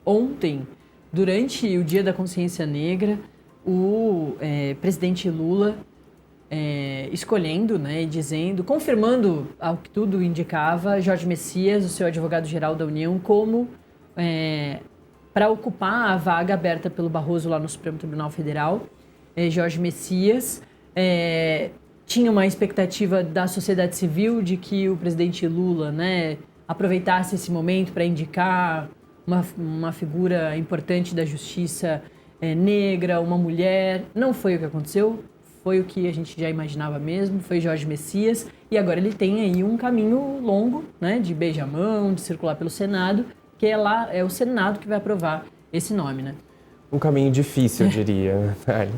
ontem, durante o Dia da Consciência Negra, o presidente Lula escolhendo, né, dizendo, confirmando ao que tudo indicava, Jorge Messias, o seu advogado-geral da União, como para ocupar a vaga aberta pelo Barroso lá no Supremo Tribunal Federal. Jorge Messias tinha uma expectativa da sociedade civil de que o presidente Lula, né, aproveitasse esse momento para indicar uma figura importante da justiça negra, uma mulher. Não foi o que aconteceu, foi o que a gente já imaginava mesmo, foi Jorge Messias, e agora ele tem aí um caminho longo, né, de beijamão, de circular pelo Senado, que é o Senado que vai aprovar esse nome, né? Um caminho difícil, eu diria, Natália,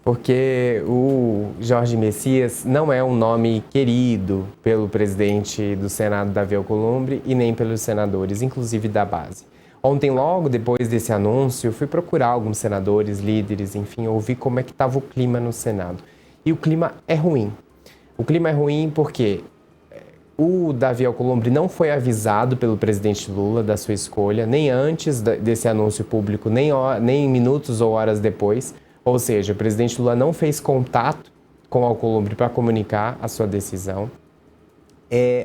porque o Jorge Messias não é um nome querido pelo presidente do Senado, Davi Alcolumbre, e nem pelos senadores, inclusive da base. Ontem, logo depois desse anúncio, fui procurar alguns senadores, líderes, enfim, ouvir como é que estava o clima no Senado. E o clima é ruim. O clima é ruim porque o Davi Alcolumbre não foi avisado pelo presidente Lula da sua escolha, nem antes desse anúncio público, nem minutos ou horas depois. Ou seja, o presidente Lula não fez contato com Alcolumbre para comunicar a sua decisão.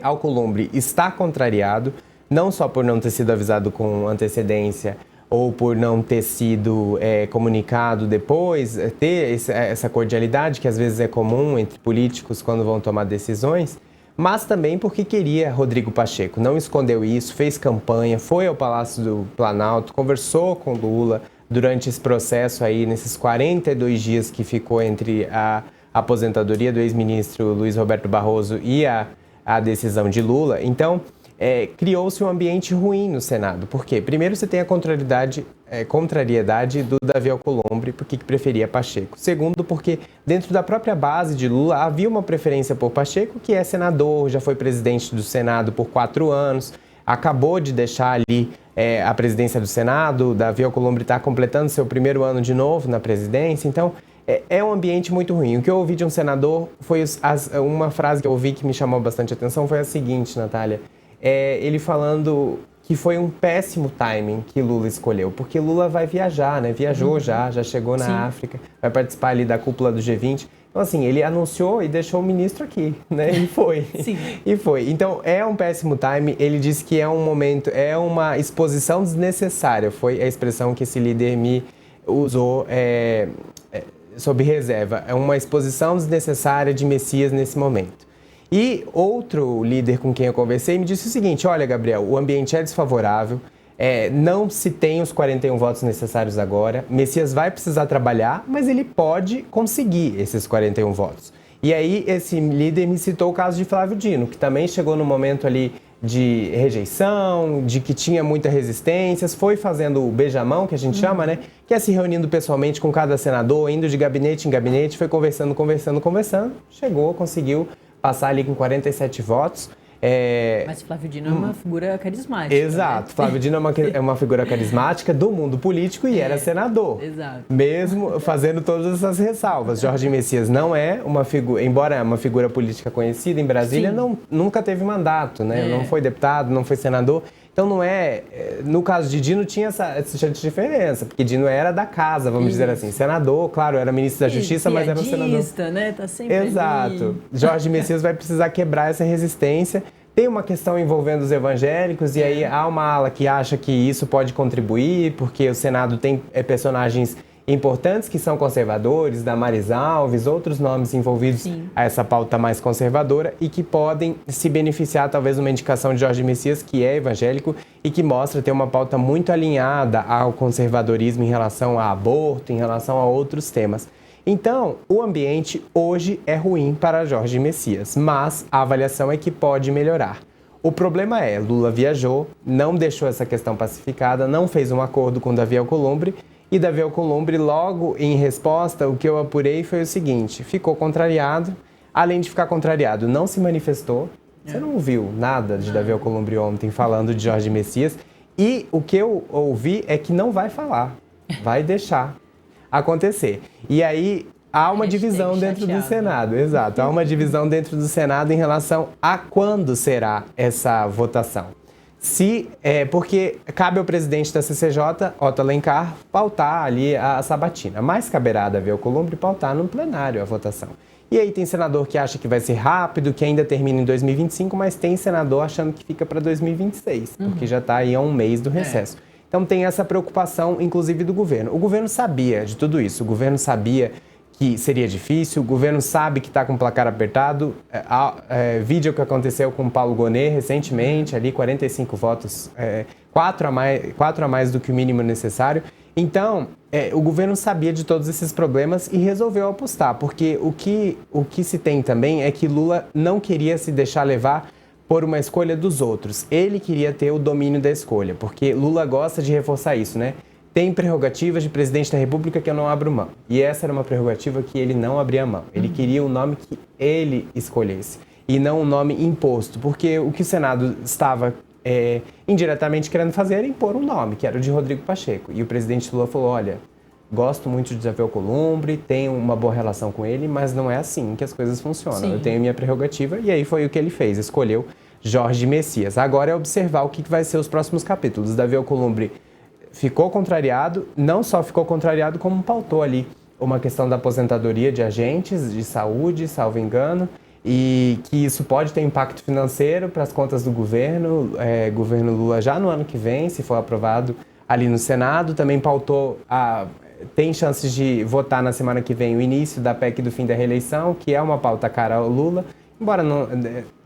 Alcolumbre está contrariado, não só por não ter sido avisado com antecedência ou por não ter sido comunicado depois, ter essa cordialidade que às vezes é comum entre políticos quando vão tomar decisões, mas também porque queria Rodrigo Pacheco. Não escondeu isso, fez campanha, foi ao Palácio do Planalto, conversou com Lula durante esse processo aí, nesses 42 dias que ficou entre a aposentadoria do ex-ministro Luiz Roberto Barroso e a decisão de Lula. Então, criou-se um ambiente ruim no Senado. Por quê? Primeiro, você tem a contrariedade do Davi Alcolumbre, porque preferia Pacheco. Segundo, porque dentro da própria base de Lula havia uma preferência por Pacheco, que é senador, já foi presidente do Senado por 4 anos, acabou de deixar ali a presidência do Senado. Davi Alcolumbre está completando seu primeiro ano de novo na presidência. Então, é um ambiente muito ruim. O que eu ouvi de um senador foi uma frase que eu ouvi que me chamou bastante atenção, foi a seguinte, Natália. Ele falando que foi um péssimo timing que Lula escolheu, porque Lula vai viajar, né? Viajou já chegou na África, vai participar ali da cúpula do G20. Então, assim, ele anunciou e deixou o ministro aqui, né? E foi. Sim. E foi. Então, é um péssimo timing. Ele disse que é um momento, é uma exposição desnecessária. Foi a expressão que esse líder me usou sob reserva. É uma exposição desnecessária de Messias nesse momento. E outro líder com quem eu conversei me disse o seguinte: olha, Gabriel, o ambiente é desfavorável, não se tem os 41 votos necessários agora, Messias vai precisar trabalhar, mas ele pode conseguir esses 41 votos. E aí esse líder me citou o caso de Flávio Dino, que também chegou no momento ali de rejeição, de que tinha muita resistência, foi fazendo o beijamão, que a gente chama, né? Que é se reunindo pessoalmente com cada senador, indo de gabinete em gabinete, foi conversando, chegou, conseguiu passar ali com 47 votos. Mas Flávio Dino é uma figura carismática. Exato. Né? Flávio Dino é uma figura carismática do mundo político e era senador. Exato. Mesmo fazendo todas essas ressalvas. Jorge Messias não é uma figura, embora é uma figura política conhecida em Brasília, nunca teve mandato, né? Não foi deputado, não foi senador. Então não é... No caso de Dino tinha essa diferença, porque Dino era da casa, vamos dizer assim. Senador, claro, era ministro da Justiça, mas era um senador. Né? Tá sempre Exato. Ali. Jorge Messias vai precisar quebrar essa resistência. Tem uma questão envolvendo os evangélicos, e aí há uma ala que acha que isso pode contribuir, porque o Senado tem personagens importantes que são conservadores, Damares Alves, outros nomes envolvidos a essa pauta mais conservadora e que podem se beneficiar talvez de uma indicação de Jorge Messias, que é evangélico e que mostra ter uma pauta muito alinhada ao conservadorismo em relação a aborto, em relação a outros temas. Então, o ambiente hoje é ruim para Jorge Messias, mas a avaliação é que pode melhorar. O problema é, Lula viajou, não deixou essa questão pacificada, não fez um acordo com Davi Alcolumbre, e Davi Alcolumbre, logo em resposta, o que eu apurei foi o seguinte: ficou contrariado, além de ficar contrariado, não se manifestou. Você não ouviu nada de Davi Alcolumbre ontem falando de Jorge Messias, e o que eu ouvi é que não vai falar, vai deixar acontecer. E aí há uma divisão dentro do Senado, exato, há uma divisão dentro do Senado em relação a quando será essa votação. Porque cabe ao presidente da CCJ, Otto Alencar, pautar ali a sabatina. Mas caberá a Davi Alcolumbre pautar no plenário a votação. E aí tem senador que acha que vai ser rápido, que ainda termina em 2025, mas tem senador achando que fica para 2026, porque já está aí há um mês do recesso. Então tem essa preocupação, inclusive, do governo. O governo sabia de tudo isso, o governo sabia que seria difícil, o governo sabe que está com o placar apertado. Vídeo que aconteceu com o Paulo Gonet recentemente, ali 45 votos, 4 a mais do que o mínimo necessário. Então, o governo sabia de todos esses problemas e resolveu apostar, porque o que se tem também é que Lula não queria se deixar levar por uma escolha dos outros. Ele queria ter o domínio da escolha, porque Lula gosta de reforçar isso, né? Tem prerrogativas de presidente da República que eu não abro mão. E essa era uma prerrogativa que ele não abria mão. Ele queria um nome que ele escolhesse e não um nome imposto, porque o que o Senado estava indiretamente querendo fazer era impor um nome, que era o de Rodrigo Pacheco. E o presidente Lula falou, olha, gosto muito de Davi Alcolumbre, tenho uma boa relação com ele, mas não é assim que as coisas funcionam. Sim. Eu tenho minha prerrogativa, e aí foi o que ele fez, escolheu Jorge Messias. Agora é observar o que vai ser os próximos capítulos. Davi Alcolumbre ficou contrariado, não só ficou contrariado, como pautou ali uma questão da aposentadoria de agentes de saúde, salvo engano, e que isso pode ter impacto financeiro para as contas do governo Lula já no ano que vem, se for aprovado ali no Senado. Também pautou, tem chances de votar na semana que vem o início da PEC do fim da reeleição, que é uma pauta cara ao Lula, embora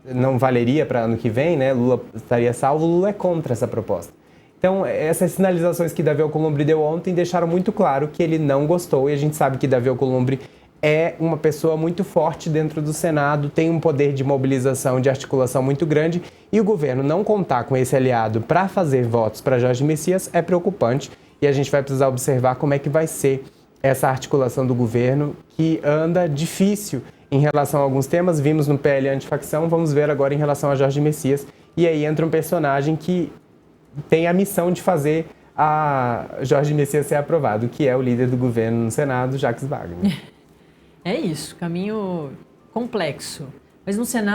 não valeria para ano que vem, né? Lula estaria salvo, Lula é contra essa proposta. Então, essas sinalizações que Davi Alcolumbre deu ontem deixaram muito claro que ele não gostou, e a gente sabe que Davi Alcolumbre é uma pessoa muito forte dentro do Senado, tem um poder de mobilização, de articulação muito grande, e o governo não contar com esse aliado para fazer votos para Jorge Messias é preocupante, e a gente vai precisar observar como é que vai ser essa articulação do governo, que anda difícil em relação a alguns temas. Vimos no PL antifacção, vamos ver agora em relação a Jorge Messias, e aí entra um personagem que tem a missão de fazer a Jorge Messias ser aprovado, que é o líder do governo no Senado, Jacques Wagner. É isso, caminho complexo. Mas no Senado